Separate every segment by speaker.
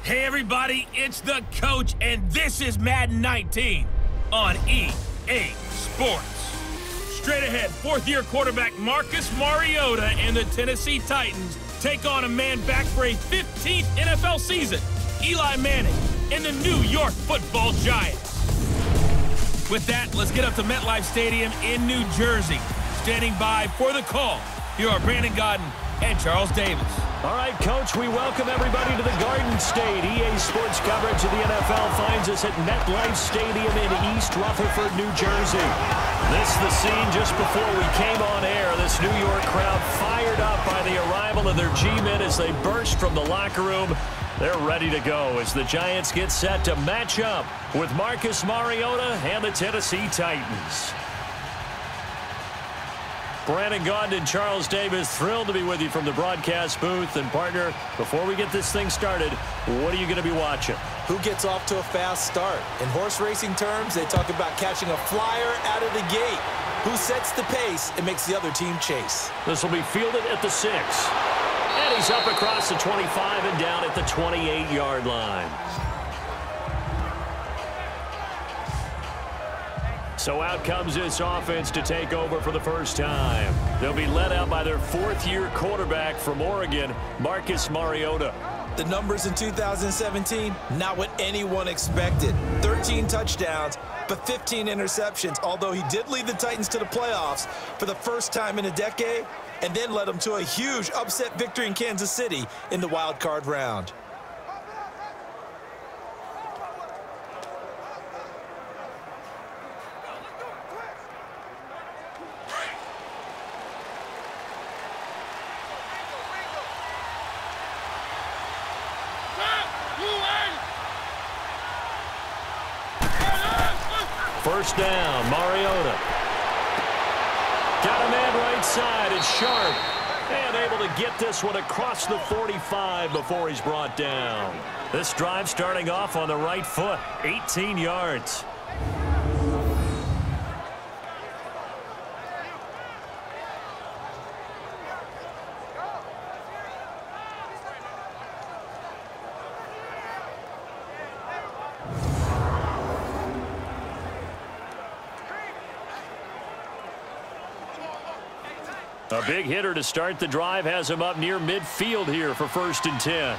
Speaker 1: Hey everybody, it's the coach, and this is Madden 19 on EA Sports. Straight ahead, fourth-year quarterback Marcus Mariota and the Tennessee Titans take on a man back for a 15th NFL season, Eli Manning and the New York Football Giants. With that, let's get up to MetLife Stadium in New Jersey. Standing by for the call, here are Brandon Gaudin and Charles Davis.
Speaker 2: All right, Coach, we welcome everybody to the Garden State. EA Sports coverage of the NFL finds us at MetLife Stadium in East Rutherford, New Jersey. This is the scene just before we came on air. This New York crowd fired up by the arrival of their G-men as they burst from the locker room. They're ready to go as the Giants get set to match up with Marcus Mariota and the Tennessee Titans. Brandon Gaudin and Charles Davis, thrilled to be with you from the broadcast booth. And, partner, before we get this thing started, what are you going to be watching?
Speaker 3: Who gets off to a fast start? In horse racing terms, they talk about catching a flyer out of the gate. Who sets the pace and makes the other team chase?
Speaker 2: This will be fielded at the 6. And he's up across the 25 and down at the 28-yard line. So out comes this offense to take over for the first time. They'll be led out by their fourth-year quarterback from Oregon, Marcus Mariota.
Speaker 3: The numbers in 2017, not what anyone expected. 13 touchdowns, but 15 interceptions, although he did lead the Titans to the playoffs for the first time in a decade, and then led them to a huge upset victory in Kansas City in the wild card round.
Speaker 2: First down, Mariota. Got a man right side, it's Sharp. And able to get this one across the 45 before he's brought down. This drive starting off on the right foot, 18 yards. A big hitter to start the drive has him up near midfield here for 1st and 10.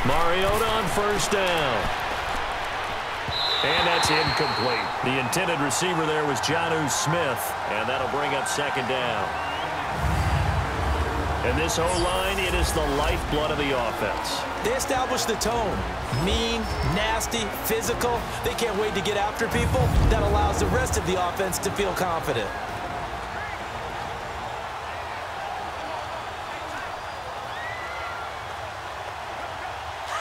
Speaker 2: Mariota on first down. And that's incomplete. The intended receiver there was Jonnu Smith, and that'll bring up 2nd down. And this O-line, it is the lifeblood of the offense.
Speaker 3: They established the tone. Mean, nasty, physical. They can't wait to get after people. That allows the rest of the offense to feel confident.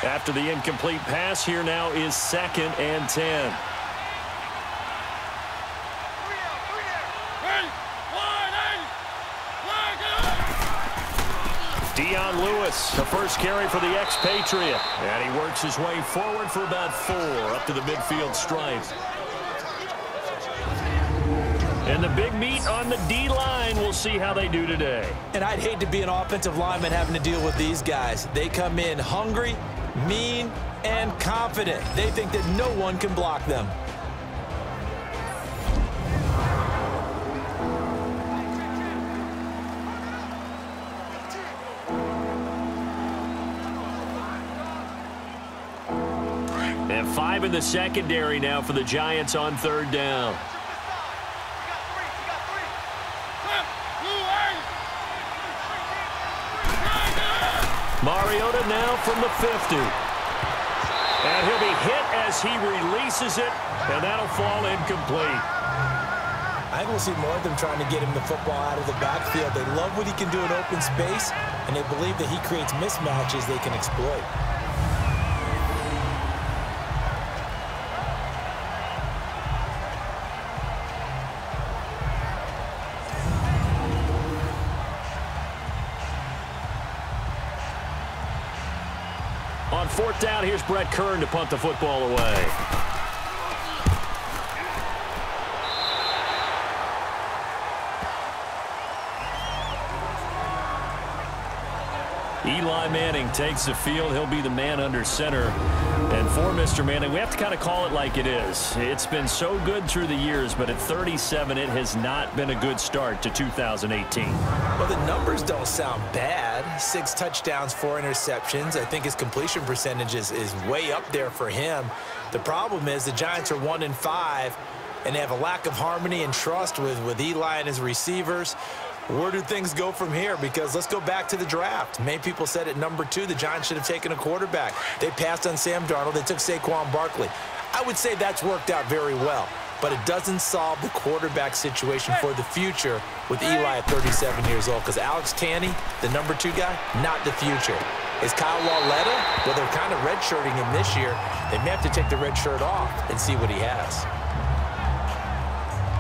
Speaker 2: After the incomplete pass, here now is 2nd and 10. Lewis, the first carry for the expatriate. And he works his way forward for about 4 up to the midfield stripe. And the big meat on the D-line. We'll see how they do today.
Speaker 3: And I'd hate to be an offensive lineman having to deal with these guys. They come in hungry, mean, and confident. They think that no one can block them.
Speaker 2: And 5 in the secondary now for the Giants on 3rd down. Mariota now from the 50. And he'll be hit as he releases it, and that'll fall incomplete.
Speaker 3: I will see more of them trying to get him the football out of the backfield. They love what he can do in open space, and they believe that he creates mismatches they can exploit.
Speaker 2: On 4th down, here's Brett Kern to punt the football away. Eli Manning takes the field. He'll be the man under center. And for Mr. Manning, we have to kind of call it like it is. It's been so good through the years, but at 37, it has not been a good start to 2018.
Speaker 3: Well, the numbers don't sound bad. 6 touchdowns, 4 interceptions. I think his completion percentage is way up there for him. The problem is the Giants are 1-5, and they have a lack of harmony and trust with Eli and his receivers. Where do things go from here? Because let's go back to the draft. Many people said at number 2, the Giants should have taken a quarterback. They passed on Sam Darnold. They took Saquon Barkley. I would say that's worked out very well, but it doesn't solve the quarterback situation for the future with Eli at 37 years old, because Alex Tanney, the number 2 guy, not the future. Is Kyle Lauletta? Well, they're kind of redshirting him this year. They may have to take the red shirt off and see what he has.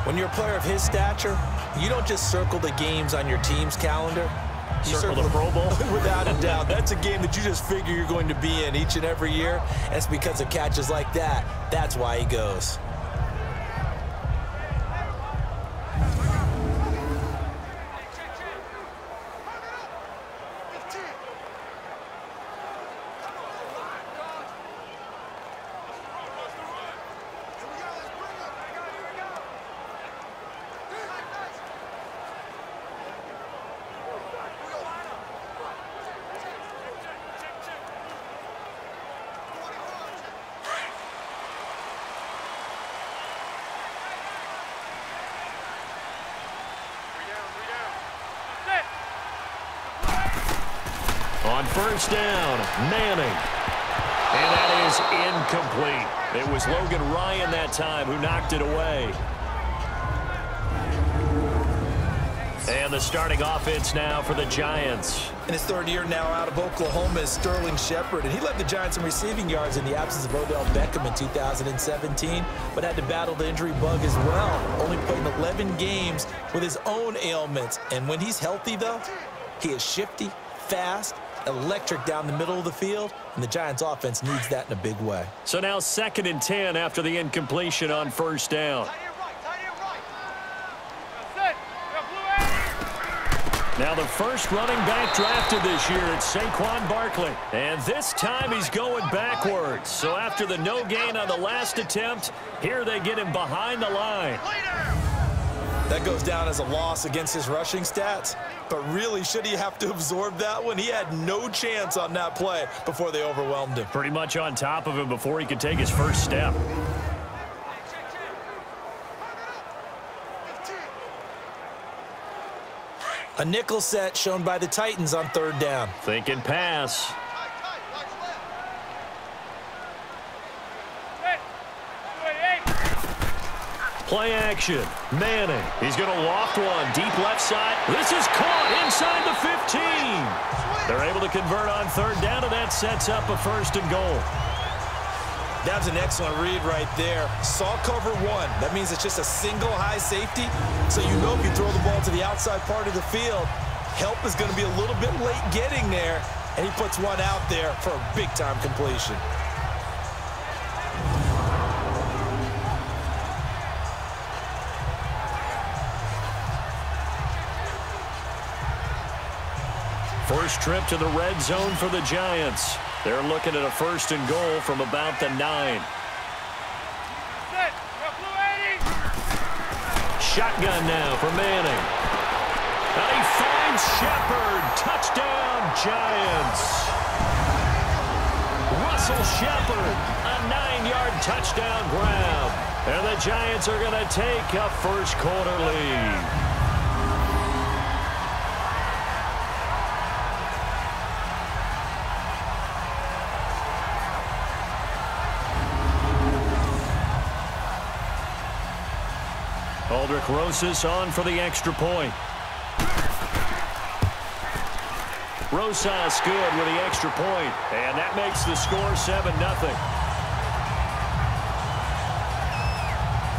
Speaker 3: When you're a player of his stature, you don't just circle the games on your team's calendar. You
Speaker 2: circle the Pro Bowl?
Speaker 3: Without a doubt. That's a game that you just figure you're going to be in each and every year. And it's because of catches like that. That's why he goes.
Speaker 2: On first down, Manning. And that is incomplete. It was Logan Ryan that time who knocked it away. And the starting offense now for the Giants.
Speaker 3: In his 3rd year now out of Oklahoma is Sterling Shepard, and he led the Giants in receiving yards in the absence of Odell Beckham in 2017, but had to battle the injury bug as well. Only played in 11 games with his own ailments. And when he's healthy, though, he is shifty, fast, electric down the middle of the field, and the Giants offense needs that in a big way.
Speaker 2: So now 2nd and 10 after the incompletion on first down. Now the first running back drafted this year, it's Saquon Barkley. And this time he's going backwards. So after the no gain on the last attempt, here they get him behind the line.
Speaker 3: That goes down as a loss against his rushing stats. But really, should he have to absorb that one? He had no chance on that play before they overwhelmed him.
Speaker 2: Pretty much on top of him before he could take his first step.
Speaker 3: A nickel set shown by the Titans on 3rd down.
Speaker 2: Thinking pass. Play action. Manning. He's going to loft one. Deep left side. This is caught inside the 15. They're able to convert on 3rd down, and that sets up a 1st and goal.
Speaker 3: That was an excellent read right there. Saw cover 1. That means it's just a single high safety. So you know if you throw the ball to the outside part of the field, help is going to be a little bit late getting there. And he puts one out there for a big-time completion.
Speaker 2: First trip to the red zone for the Giants. They're looking at a 1st and goal from about the 9. Shotgun now for Manning. And he finds Shepard. Touchdown, Giants. Russell Shepard, a 9-yard touchdown grab. And the Giants are going to take a first-quarter lead. Aldrich Rosas on for the extra point. Rosas good with the extra point, and that makes the score 7-0.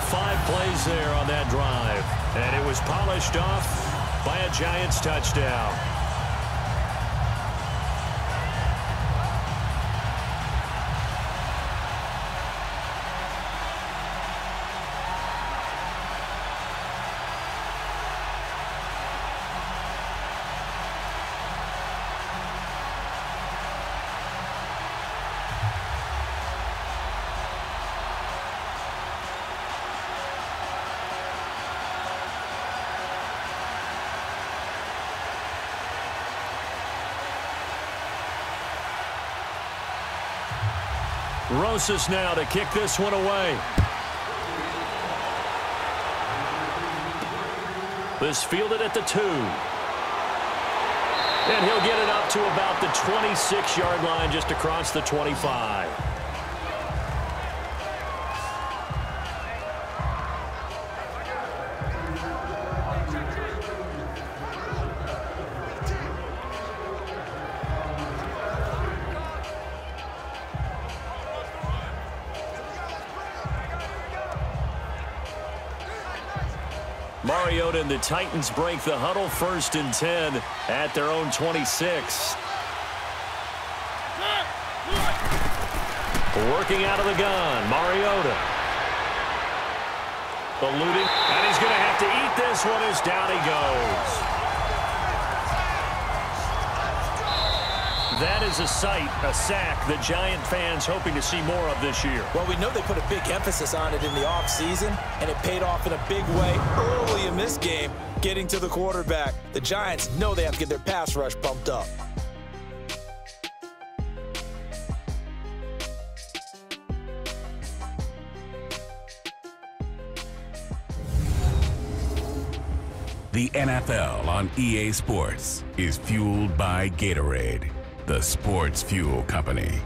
Speaker 2: 5 plays there on that drive, and it was polished off by a Giants touchdown. Rosas now to kick this one away. This fielded at the 2. And he'll get it up to about the 26-yard line, just across the 25. Mariota and the Titans break the huddle, 1st and 10 at their own 26. Working out of the gun, Mariota. Eluding, and he's going to have to eat this one as down he goes. That is a sight, a sack that Giant fans hoping to see more of this year.
Speaker 3: Well, we know they put a big emphasis on it in the offseason, and it paid off in a big way early in this game, getting to the quarterback. The Giants know they have to get their pass rush pumped up.
Speaker 4: The NFL on EA Sports is fueled by Gatorade, the sports fuel company.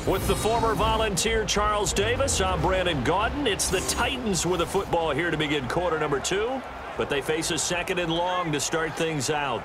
Speaker 2: With the former Volunteer Charles Davis, I'm Brandon Gaudin. It's the Titans with a football here to begin quarter number 2, but they face a 2nd and long to start things out.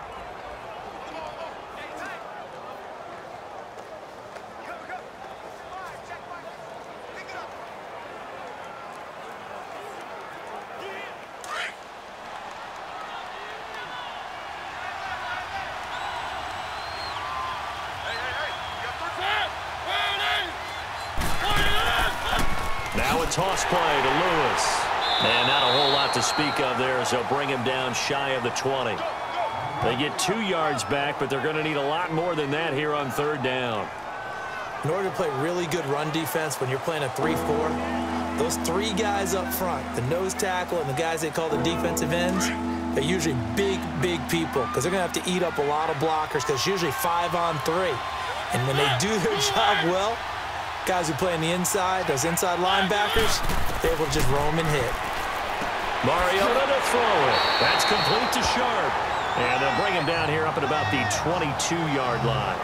Speaker 2: Now a toss play to Lewis. And not a whole lot to speak of there as they'll bring him down shy of the 20. They get 2 yards back, but they're going to need a lot more than that here on 3rd down.
Speaker 3: In order to play really good run defense when you're playing a 3-4, those 3 guys up front, the nose tackle and the guys they call the defensive ends, they're usually big people because they're going to have to eat up a lot of blockers because it's usually 5-on-3. And when they do their job well, guys who play on the inside, those inside linebackers, they're able to just roam and hit.
Speaker 2: Mariota to throw it. That's complete to Sharp. And they'll bring him down here up at about the 22-yard line.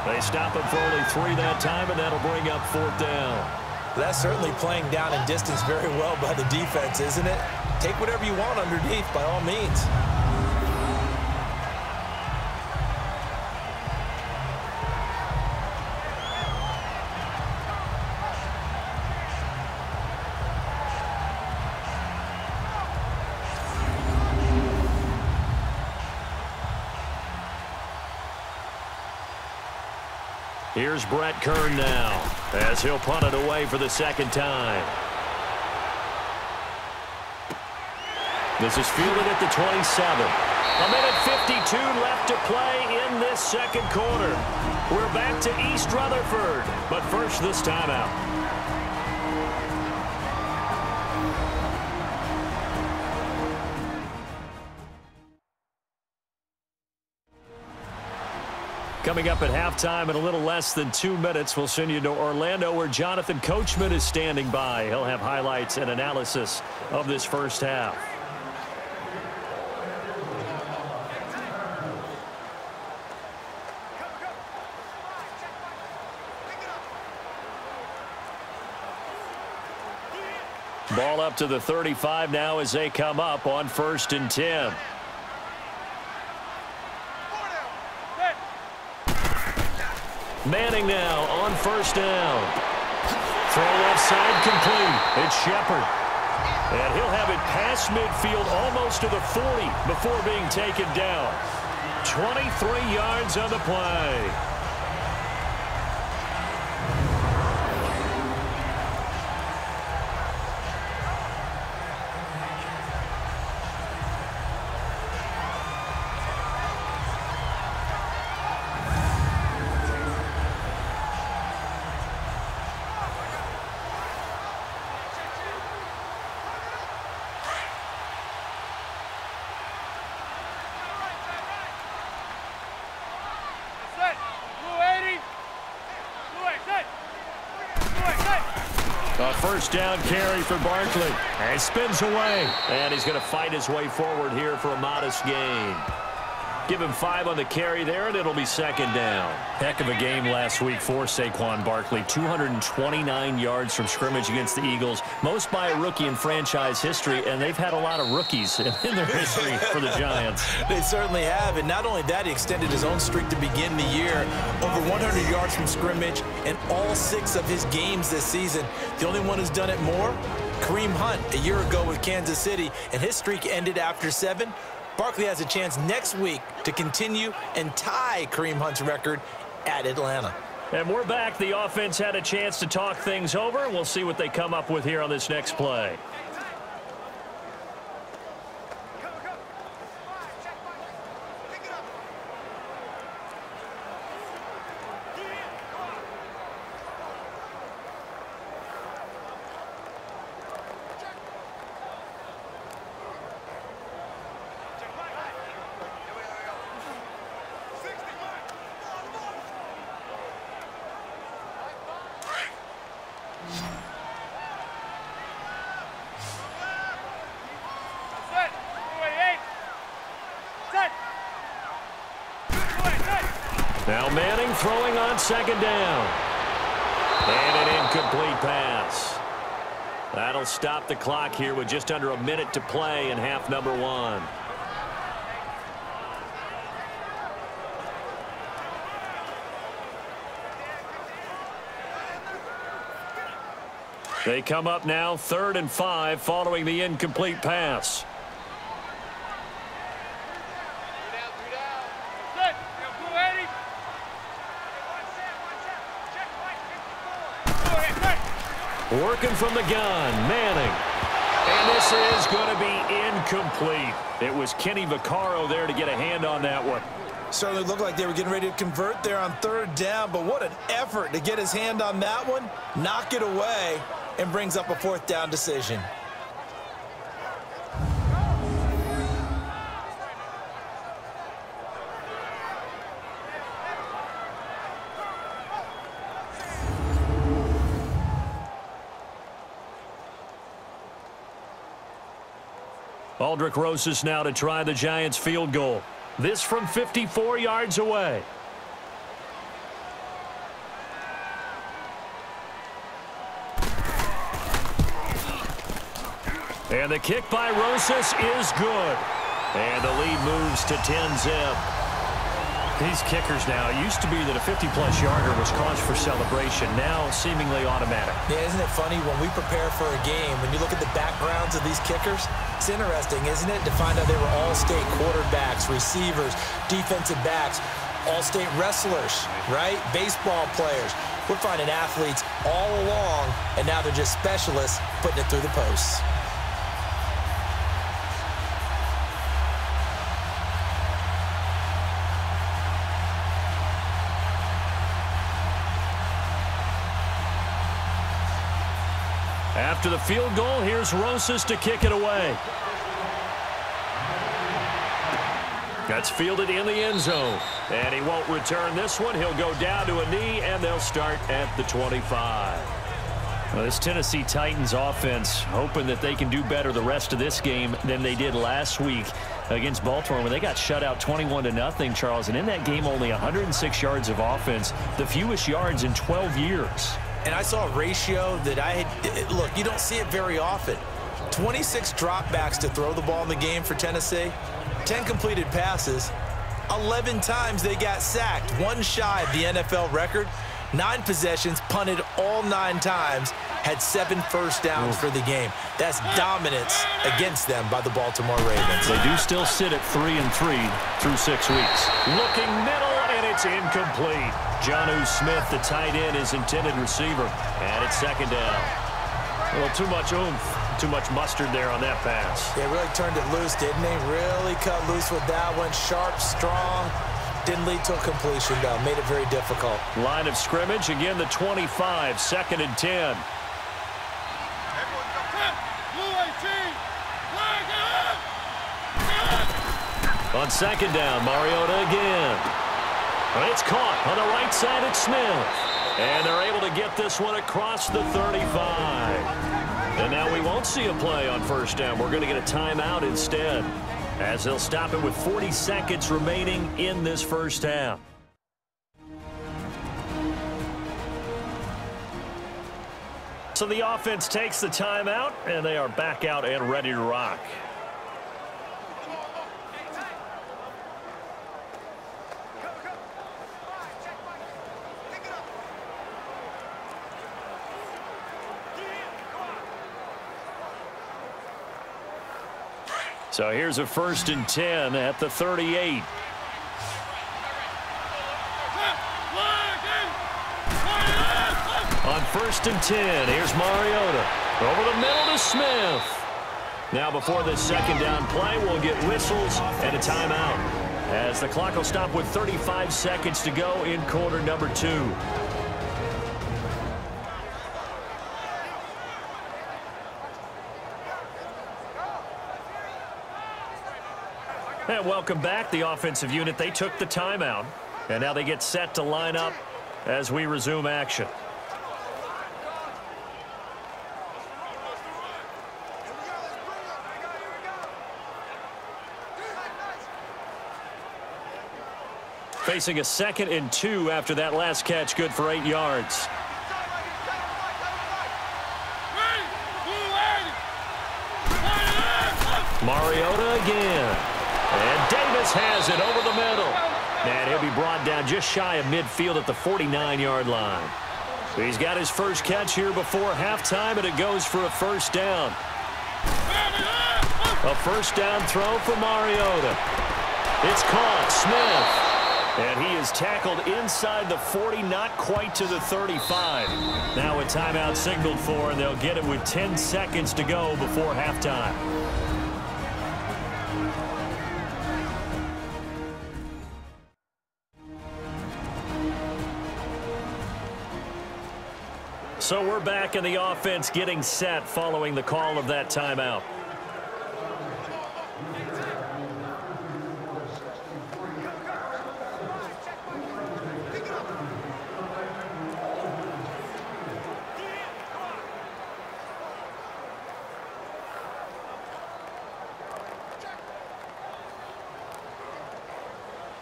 Speaker 2: They stop him for only 3 that time, and that'll bring up 4th down.
Speaker 3: That's certainly playing down in distance very well by the defense, isn't it? Take whatever you want underneath by all means.
Speaker 2: Here's Brett Kern now as he'll punt it away for the 2nd time. This is fielded at the 27. A minute 52 left to play in this 2nd quarter. We're back to East Rutherford, but first this timeout. Coming up at halftime in a little less than 2 minutes, we'll send you to Orlando where Jonathan Coachman is standing by. He'll have highlights and analysis of this first half. Ball up to the 35 now as they come up on 1st and 10. Manning now on 1st down. Throw left side complete. It's Shepard. And he'll have it past midfield almost to the 40 before being taken down. 23 yards on the play. first down carry for Barkley. And he spins away. And he's going to fight his way forward here for a modest gain. Give him 5 on the carry there, and it'll be second down. Heck of a game last week for Saquon Barkley. 229 yards from scrimmage against the Eagles, most by a rookie in franchise history, and they've had a lot of rookies in their history for the Giants.
Speaker 3: They certainly have, and not only that, he extended his own streak to begin the year. Over 100 yards from scrimmage in all 6 of his games this season. The only one who's done it more, Kareem Hunt, a year ago with Kansas City, and his streak ended after 7. Barkley has a chance next week to continue and tie Kareem Hunt's record at Atlanta.
Speaker 2: And we're back. The offense had a chance to talk things over. We'll see what they come up with here on this next play. Now Manning throwing on second down. And an incomplete pass. That'll stop the clock here with just under a minute to play in half number 1. They come up now 3rd and 5 following the incomplete pass. Working from the gun, Manning. And this is going to be incomplete. It was Kenny Vaccaro there to get a hand on that one.
Speaker 3: Certainly looked like they were getting ready to convert there on 3rd down, but what an effort to get his hand on that one, knock it away, and brings up a 4th down decision.
Speaker 2: Aldrick Rosas now to try the Giants field goal. This from 54 yards away. And the kick by Rosas is good. And the lead moves to 10-zip. These kickers now, it used to be that a 50-plus yarder was cause for celebration. Now seemingly automatic.
Speaker 3: Yeah, isn't it funny when we prepare for a game, when you look at the backgrounds of these kickers, it's interesting, isn't it, to find out they were all-state quarterbacks, receivers, defensive backs, all-state wrestlers, right? Baseball players. We're finding athletes all along, and now they're just specialists putting it through the posts.
Speaker 2: After the field goal, here's Rosas to kick it away. That's fielded in the end zone. And he won't return this one. He'll go down to a knee, and they'll start at the 25. Well, this Tennessee Titans offense hoping that they can do better the rest of this game than they did last week against Baltimore when they got shut out 21-0, Charles. And in that game, only 106 yards of offense, the fewest yards in 12 years.
Speaker 3: And I saw a ratio that look, you don't see it very often. 26 dropbacks to throw the ball in the game for Tennessee, 10 completed passes, 11 times they got sacked, 1 shy of the NFL record, 9 possessions, punted all 9 times, had 7 first downs for the game. That's dominance against them by the Baltimore Ravens.
Speaker 2: They do still sit at 3-3 through 6 weeks. Looking middle, and it's incomplete. Jonnu Smith, the tight end, is intended receiver, and it's second down. A little too much oomph, too much mustard there on that pass.
Speaker 3: They really turned it loose, didn't they? Really cut loose with that one. Sharp, strong. Didn't lead to a completion, though. Made it very difficult. Line of scrimmage, again, the 25, 2nd and 10. On second down, Mariota again. And it's caught on the right side. It's Smith.
Speaker 2: And they're able to get this one across the 35. And now we won't see a play on first down. We're going to get a timeout instead, as they'll stop it with 40 seconds remaining in this first half. So the offense takes the timeout, and they are back out and ready to rock. So here's a 1st and 10 at the 38. On 1st and 10, here's Mariota. Over the middle to Smith. Now before this second down play, we'll get whistles and a timeout, as the clock will stop with 35 seconds to go in quarter number 2. And welcome back, the offensive unit. They took the timeout, and now they get set to line up as we resume action. Facing a 2nd and 2 after that last catch, good for 8 yards. Mariota again. And Davis has it over the middle. And he'll be brought down just shy of midfield at the 49-yard line. He's got his first catch here before halftime, and it goes for a first down. A first down throw for Mariota. It's caught. Smith. And he is tackled inside the 40, not quite to the 35. Now a timeout signaled for, and they'll get it with 10 seconds to go before halftime. So we're back in the offense getting set following the call of that timeout.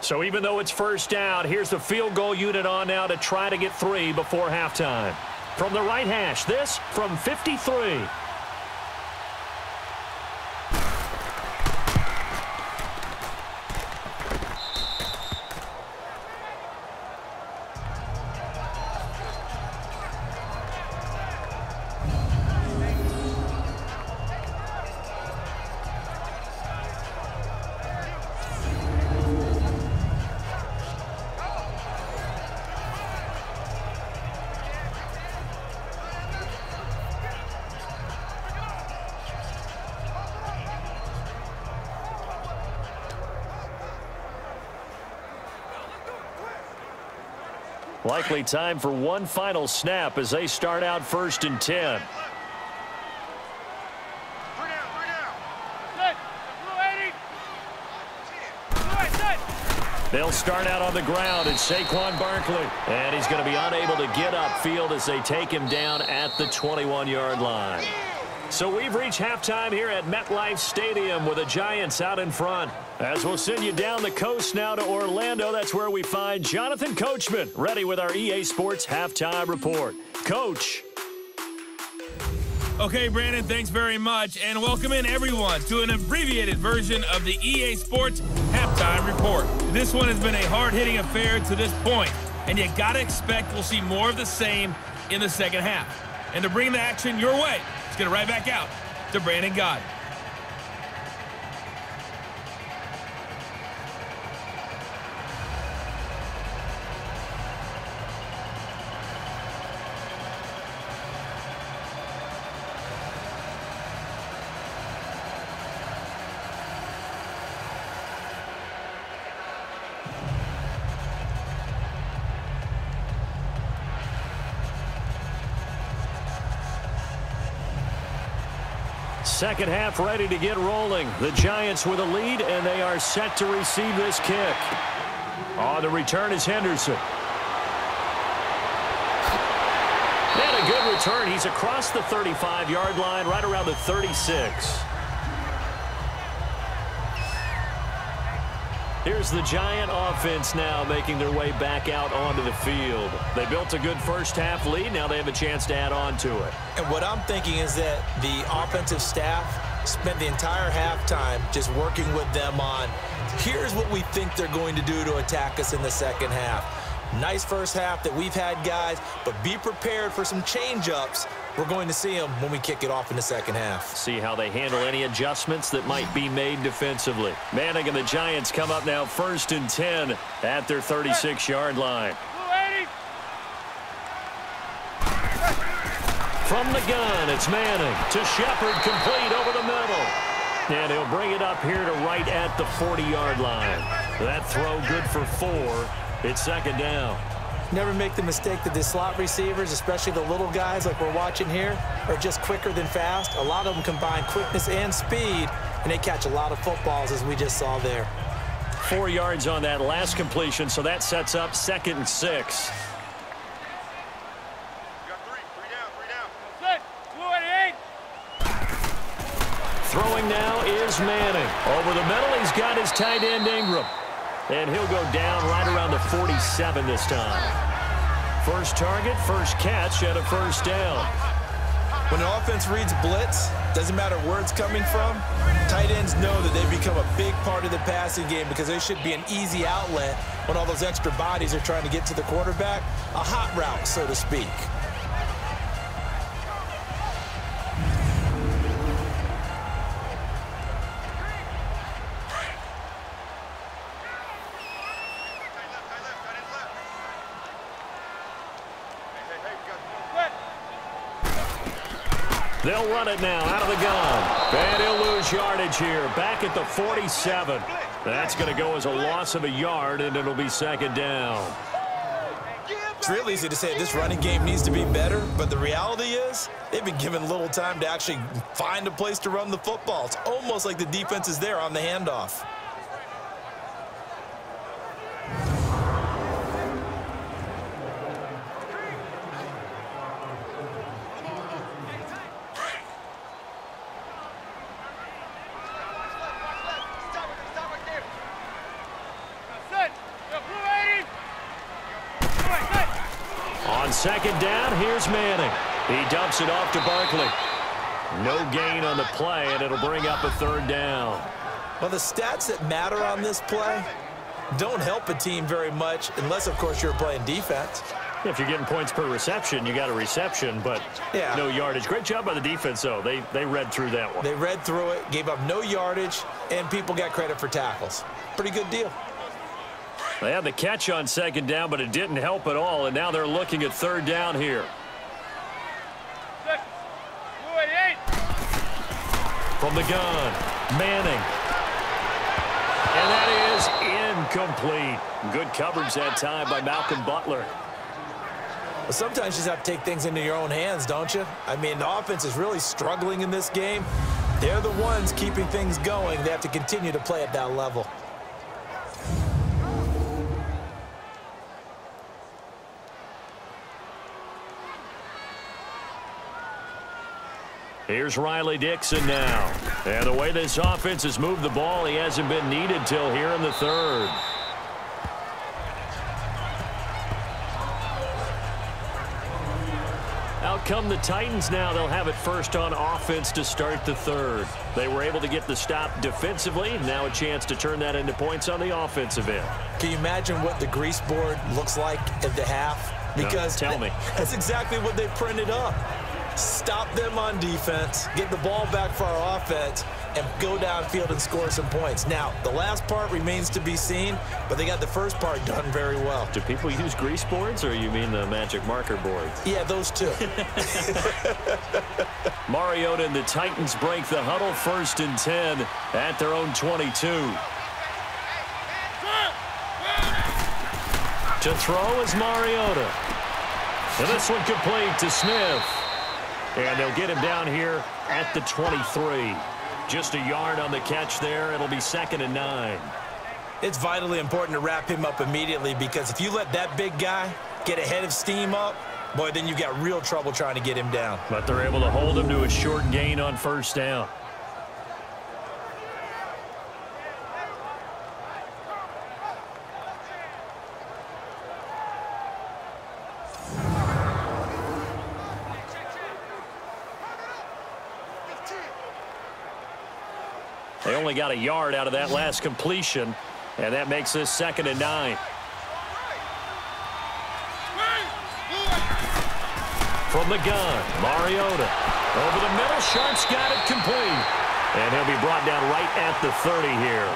Speaker 2: So even though it's first down, here's the field goal unit on now to try to get 3 before halftime. From the right hash, this from 53. Likely time for one final snap as they start out 1st and 10. They'll start out on the ground. It's Saquon Barkley. And he's going to be unable to get upfield as they take him down at the 21-yard line. So we've reached halftime here at MetLife Stadium with the Giants out in front. As we'll send you down the coast now to Orlando, that's where we find Jonathan Coachman ready with our EA Sports Halftime Report. Coach.
Speaker 1: Okay, Brandon, thanks very much, and welcome in everyone to an abbreviated version of the EA Sports Halftime Report. This one has been a hard-hitting affair to this point, and you got to expect we'll see more of the same in the second half. And to bring the action your way, let's get it right back out to Brandon Gott.
Speaker 2: Second half ready to get rolling. The Giants with a lead, and they are set to receive this kick. On the return is Henderson. good return. He's across the 35-yard line, right around the 36. Here's the Giant offense now making their way back out onto the field. They built a good first-half lead. Now they have a chance to add on to it.
Speaker 3: And what I'm thinking is that the offensive staff spent the entire halftime just working with them on, here's what we think they're going to do to attack us in the second half. Nice first half that we've had, guys, but be prepared for some change-ups. We're going to see them when we kick it off in the second half.
Speaker 2: See how they handle any adjustments that might be made defensively. Manning and the Giants come up now 1st and 10 at their 36-yard line. From the gun, it's Manning to Shepard, complete over the middle. And he'll bring it up here to right at the 40-yard line. That throw good for 4. It's second down.
Speaker 3: Never make the mistake that the slot receivers, especially the little guys like we're watching here, are just quicker than fast. A lot of them combine quickness and speed, and they catch a lot of footballs, as we just saw there.
Speaker 2: 4 yards on that last completion, so that sets up 2nd and 6. Throwing now is Manning. Over the middle, he's got his tight end Ingram. And he'll go down right around the 47 this time. First target, first catch, and a first down.
Speaker 3: When an offense reads blitz, doesn't matter where it's coming from, tight ends know that they've become a big part of the passing game because they should be an easy outlet when all those extra bodies are trying to get to the quarterback. A hot route, so to speak.
Speaker 2: They'll run it now out of the gun. And he'll lose yardage here. Back at the 47. That's going to go as a loss of a yard, and it'll be second down.
Speaker 3: It's real easy to say this running game needs to be better, but the reality is they've been given little time to actually find a place to run the football. It's almost like the defense is there on the handoff.
Speaker 2: On second down, here's Manning. He dumps it off to Barkley. No gain on the play, and it'll bring up a third down.
Speaker 3: Well, the stats that matter on this play don't help a team very much unless, of course, you're playing defense.
Speaker 2: If you're getting points per reception, you got a reception, but no yardage. Great job by the defense, though. They read through that one.
Speaker 3: They read through it, gave up no yardage, and people got credit for tackles. Pretty good deal.
Speaker 2: They had the catch on second down, but it didn't help at all, and now they're looking at third down here. From the gun, Manning. And that is incomplete. Good coverage that time by Malcolm Butler.
Speaker 3: Well, sometimes you just have to take things into your own hands, don't you? I mean, the offense is really struggling in this game. They're the ones keeping things going. They have to continue to play at that level.
Speaker 2: Here's Riley Dixon now. And the way this offense has moved the ball, he hasn't been needed till here in the third. Out come the Titans now. They'll have it first on offense to start the third. They were able to get the stop defensively. Now a chance to turn that into points on the offensive end.
Speaker 3: Can you imagine what the grease board looks like at the half? Because
Speaker 2: tell me.
Speaker 3: That's exactly what they printed up. Stop them on defense, get the ball back for our offense, and go downfield and score some points. Now, the last part remains to be seen, but they got the first part done very well.
Speaker 2: Do people use grease boards, or you mean the magic marker boards?
Speaker 3: Yeah, those two.
Speaker 2: Mariota and the Titans break the huddle, 1st and 10 at their own 22. To throw is Mariota. And this one complete to Smith. And they'll get him down here at the 23. Just a yard on the catch there. It'll be 2nd and 9.
Speaker 3: It's vitally important to wrap him up immediately because if you let that big guy get a head of steam up, Boy, then you got real trouble trying to get him down.
Speaker 2: But they're able to hold him to a short gain on first down. They only got a yard out of that last completion, and that makes this 2nd and 9. From the gun, Mariota. Over the middle, Sharp's got it complete. And he'll be brought down right at the 30 here.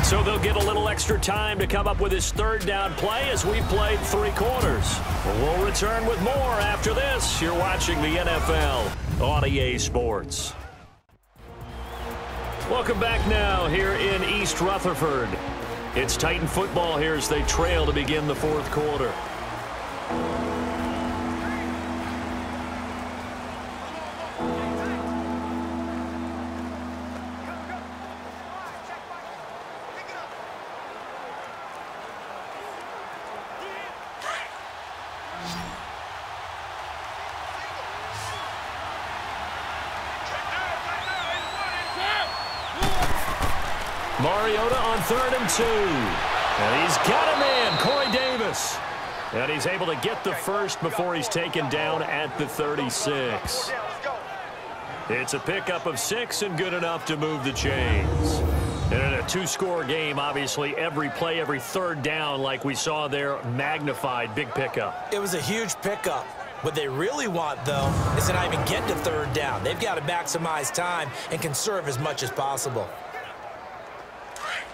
Speaker 2: So they'll get a little extra time to come up with his 3rd down play as we've played 3 quarters. We'll return with more after this. You're watching the NFL on EA Sports. Welcome back now here in East Rutherford. It's Titan football here as they trail to begin the 4th quarter. Mariota on 3rd and 2. And he's got him in, Corey Davis. And he's able to get the first before he's taken down at the 36. It's a pickup of 6 and good enough to move the chains. And in a 2-score game, obviously, every play, every 3rd down, like we saw there, magnified. Big pickup.
Speaker 3: It was a huge pickup. What they really want, though, is to not even get to 3rd down. They've got to maximize time and conserve as much as possible.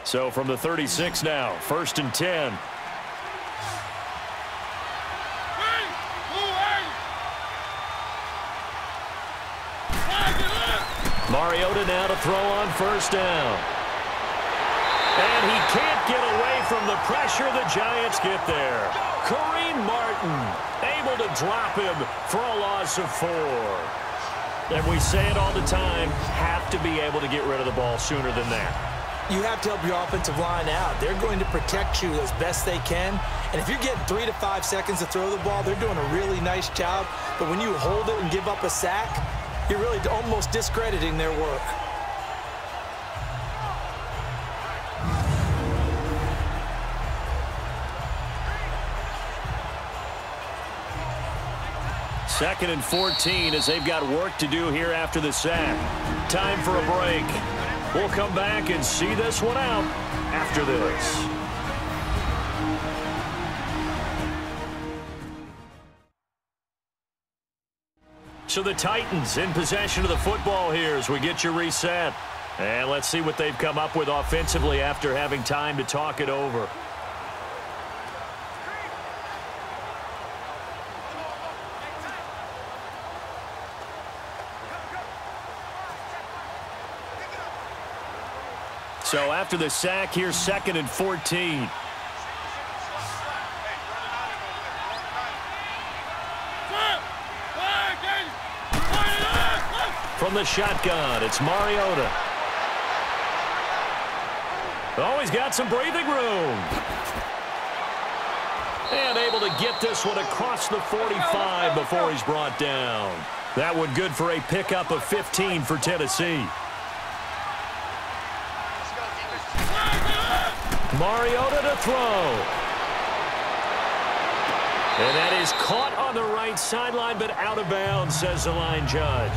Speaker 2: So from the 36 now, 1st and 10. Mariota now to throw on 1st down. And he can't get away from the pressure. The Giants get there. Kareem Martin able to drop him for a loss of 4. And we say it all the time, have to be able to get rid of the ball sooner than that.
Speaker 3: You have to help your offensive line out. They're going to protect you as best they can. And if you're getting 3 to 5 seconds to throw the ball, they're doing a really nice job. But when you hold it and give up a sack, you're really almost discrediting their work.
Speaker 2: Second and 14 as they've got work to do here after the sack. Time for a break. We'll come back and see this one out after this. So the Titans in possession of the football here as we get you reset. And let's see what they've come up with offensively after having time to talk it over. So after the sack, here's 2nd and 14. From the shotgun, it's Mariota. Oh, he's got some breathing room. And able to get this one across the 45 before he's brought down. That one good for a pickup of 15 for Tennessee. Mariota to throw. And that is caught on the right sideline, but out of bounds, says the line judge.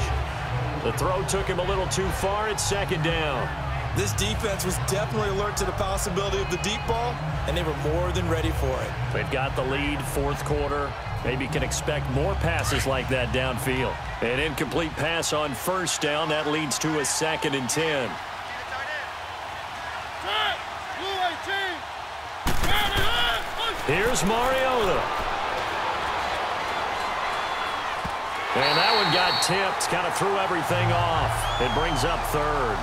Speaker 2: The throw took him a little too far. It's 2nd down.
Speaker 3: This defense was definitely alert to the possibility of the deep ball, and they were more than ready for it.
Speaker 2: They've got the lead, 4th quarter. Maybe can expect more passes like that downfield. An incomplete pass on 1st down. That leads to a 2nd and 10. Here's Mariota. And that one got tipped. Kind of threw everything off. It brings up 3rd.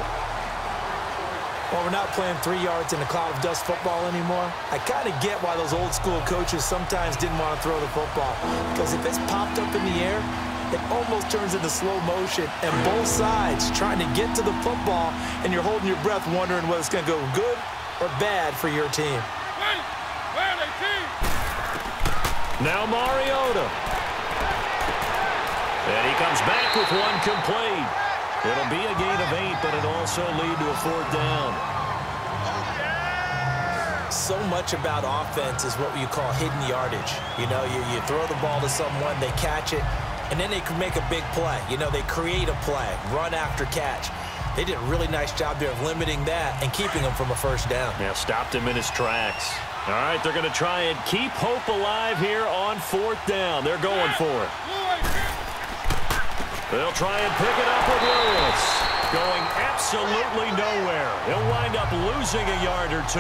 Speaker 3: Well, we're not playing 3 yards in a cloud of dust football anymore. I kind of get why those old school coaches sometimes didn't want to throw the football. Because if it's popped up in the air, it almost turns into slow motion. And both sides trying to get to the football, and you're holding your breath wondering whether it's going to go good or bad for your team.
Speaker 2: Now Mariota. And he comes back with one complete. It'll be a gain of 8, but it'll also lead to a 4th down.
Speaker 3: So much about offense is what you call hidden yardage. You know, you throw the ball to someone, they catch it, and then they can make a big play. You know, they create a play, run after catch. They did a really nice job there of limiting that and keeping him from a 1st down.
Speaker 2: Yeah, stopped him in his tracks. All right, they're going to try and keep hope alive here on 4th down. They're going for it. They'll try and pick it up with Lewis. Going absolutely nowhere. He'll wind up losing a yard or 2.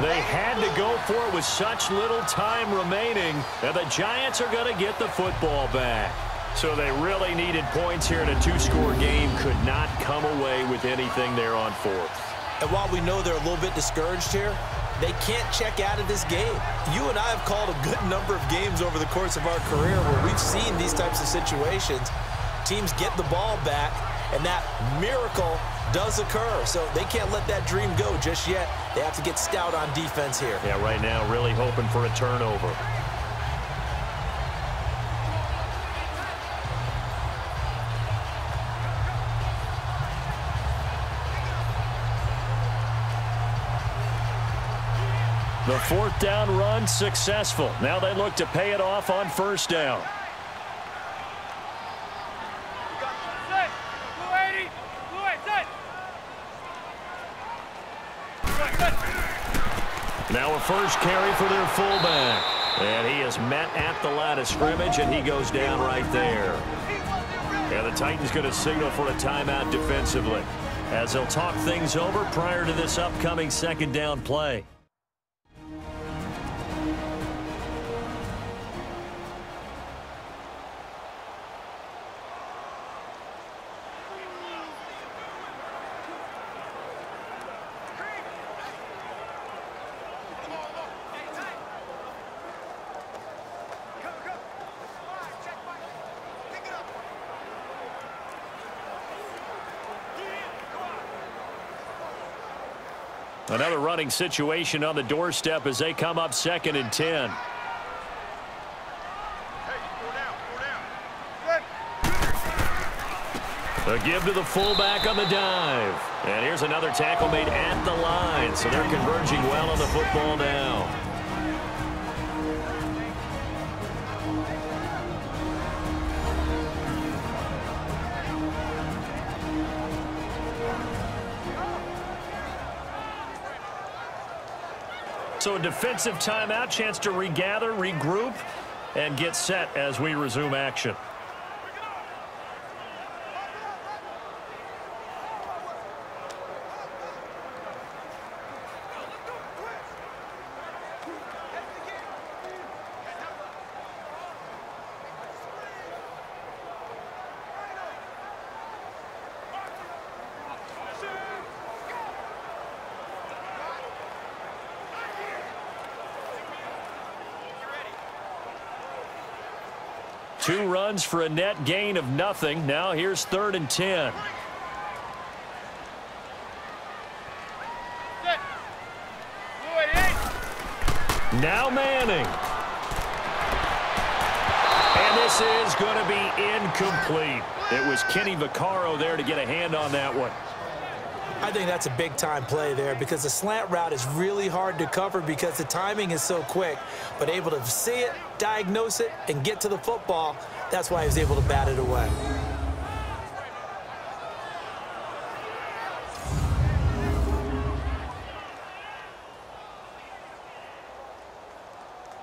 Speaker 2: They had to go for it with such little time remaining, and the Giants are going to get the football back. So they really needed points here in a 2-score game. Could not come away with anything there on 4th.
Speaker 3: And while we know they're a little bit discouraged here, they can't check out of this game. You and I have called a good number of games over the course of our career where we've seen these types of situations. Teams get the ball back, and that miracle does occur. So they can't let that dream go just yet. They have to get stout on defense here.
Speaker 2: Yeah, right now really hoping for a turnover. The 4th down run successful. Now they look to pay it off on 1st down. Now a 1st carry for their fullback. And he is met at the line of scrimmage, and he goes down right there. And the Titans going to signal for a timeout defensively as they'll talk things over prior to this upcoming 2nd down play. Another running situation on the doorstep as they come up 2nd and 10. A give to the fullback on the dive. And here's another tackle made at the line. So they're converging well on the football now. So a defensive timeout, chance to regather, regroup, and get set as we resume action. Two runs for a net gain of nothing. Now here's 3rd and 10. Now Manning. And this is going to be incomplete. It was Kenny Vaccaro there to get a hand on that one.
Speaker 3: I think that's a big-time play there because the slant route is really hard to cover because the timing is so quick. But able to see it, diagnose it, and get to the football, that's why he was able to bat it away.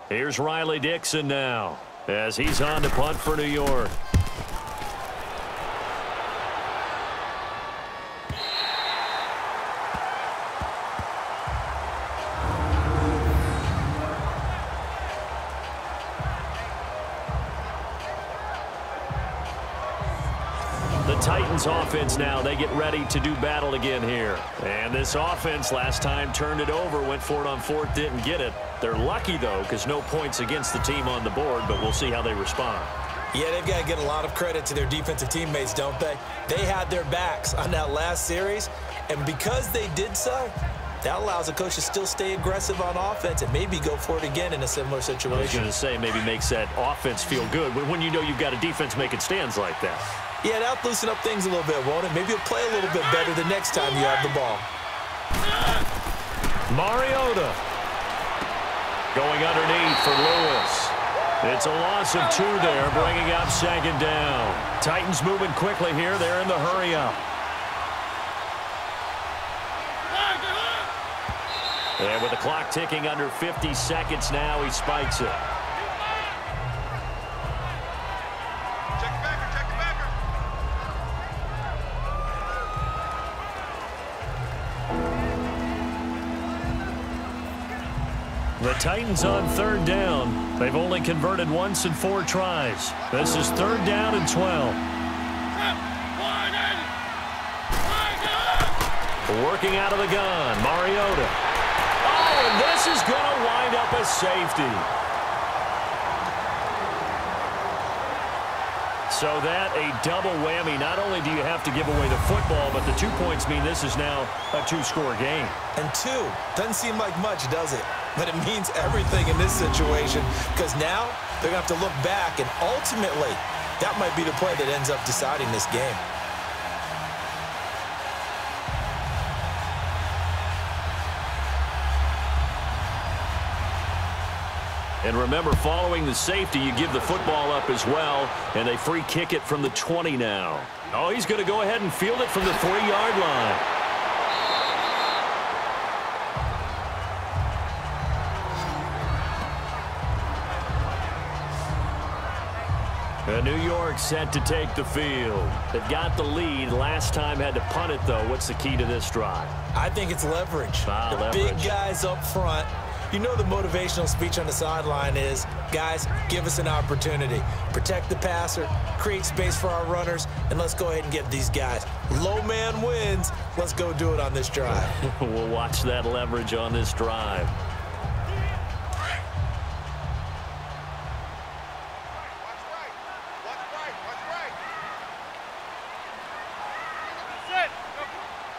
Speaker 2: Here's Riley Dixon now as he's on to punt for New York. Titans offense now, they get ready to do battle again here. And this offense last time turned it over, went for it on 4th, didn't get it. They're lucky, though, because no points against the team on the board, but we'll see how they respond.
Speaker 3: Yeah, they've got to get a lot of credit to their defensive teammates, don't they? They had their backs on that last series, and because they did so, That allows the coach to still stay aggressive on offense and maybe go for it again in a similar situation.
Speaker 2: I was going to say maybe makes that offense feel good when you know you've got a defense making stands like that.
Speaker 3: Yeah, that'll loosen up things a little bit, won't it? Maybe you'll play a little bit better the next time you have the ball.
Speaker 2: Mariota going underneath for Lewis. It's a loss of 2 there, bringing up 2nd down. Titans moving quickly here. They're in the hurry-up. And with the clock ticking under 50 seconds now, he spikes it. The Titans on 3rd down. They've only converted once in 4 tries. This is 3rd down and 12. Working out of the gun, Mariota. Oh, and this is going to wind up a safety. So that a double whammy. Not only do you have to give away the football, but the 2 points mean this is now a 2-score game.
Speaker 3: And 2 doesn't seem like much, does it? But it means everything in this situation because now they're going to have to look back, and ultimately that might be the play that ends up deciding this game.
Speaker 2: And remember, following the safety, you give the football up as well, and they free kick it from the 20 now. Oh, he's going to go ahead and field it from the 3-yard line. And New York set to take the field. They've got the lead. Last time had to punt it, though. What's the key to this drive?
Speaker 3: I think it's leverage.
Speaker 2: Leverage.
Speaker 3: Big guys up front. You know the motivational speech on the sideline is, guys, give us an opportunity. Protect the passer, create space for our runners, and let's go ahead and get these guys. Low man wins. Let's go do it on this drive.
Speaker 2: We'll watch that leverage on this drive.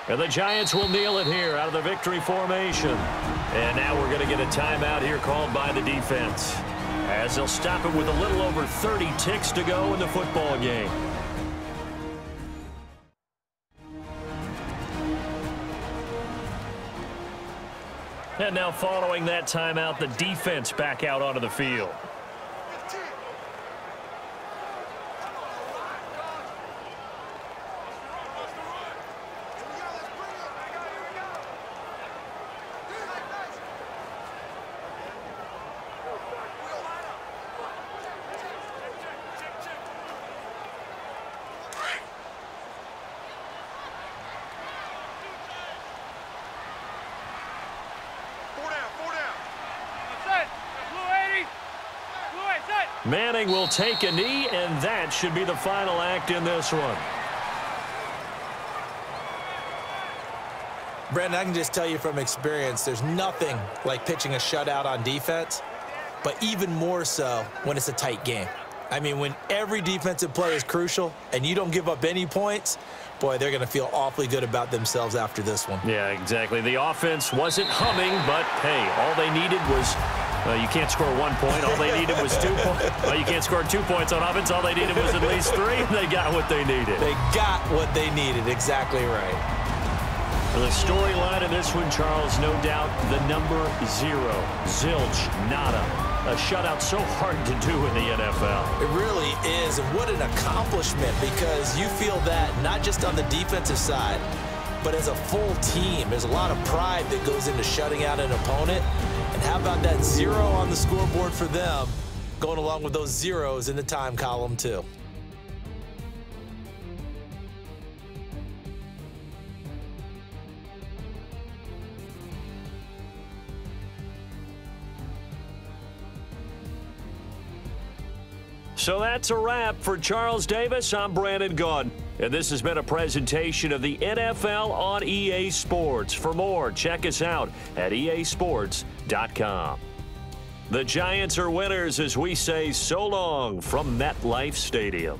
Speaker 2: And the Giants will kneel it here out of the victory formation. And now we're going to get a timeout here called by the defense, as they'll stop it with a little over 30 ticks to go in the football game. And now following that timeout, the defense back out onto the field. Manning will take a knee, and that should be the final act in this one.
Speaker 3: Brandon, I can just tell you from experience, there's nothing like pitching a shutout on defense, but even more so when it's a tight game. I mean, when every defensive play is crucial and you don't give up any points, boy, they're going to feel awfully good about themselves after this one.
Speaker 2: Yeah, exactly. The offense wasn't humming, but, hey, all they needed was you can't score 1 point. All they needed was 2 points. Well, you can't score 2 points on offense. All they needed was at least 3, and they got what they needed.
Speaker 3: They got what they needed. Exactly right.
Speaker 2: The storyline in this one, Charles, no doubt the number 0. Zilch, nada. A shutout so hard to do in the NFL.
Speaker 3: It really is, and what an accomplishment, because you feel that not just on the defensive side, but as a full team. There's a lot of pride that goes into shutting out an opponent. And how about that 0 on the scoreboard for them, going along with those zeros in the time column, too.
Speaker 2: So that's a wrap for Charles Davis. I'm Brandon Gaudin, and this has been a presentation of the NFL on EA Sports. For more, check us out at easports.com. The Giants are winners as we say so long from MetLife Stadium.